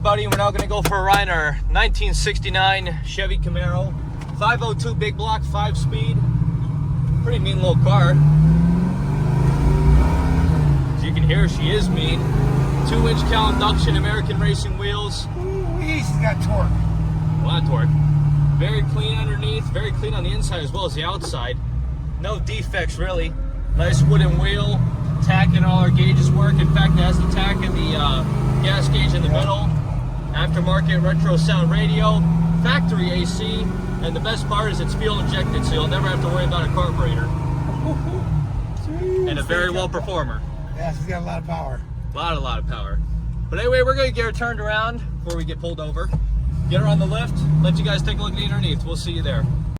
everybody. We're now going to go for a ride in our 1969 Chevy Camaro. 502 big block, 5-speed. Pretty mean little car. As you can hear, she is mean. 2-inch Cowl induction, American racing wheels. Ooh, she's got torque. A lot of torque. Very clean underneath, very clean on the inside as well as the outside. No defects really. Nice wooden wheel. Tach and all our gauges work. In fact, it has the tach and the gas gauge in the middle. Aftermarket retro sound radio. Factory AC. And the best part is it's fuel injected, so you'll never have to worry about a carburetor. And a very well performer. Yeah, she's got a lot of power. A lot of power. But anyway, we're going to get her turned around before we get pulled over. Get her on the lift. Let you guys take a look at underneath. We'll see you there.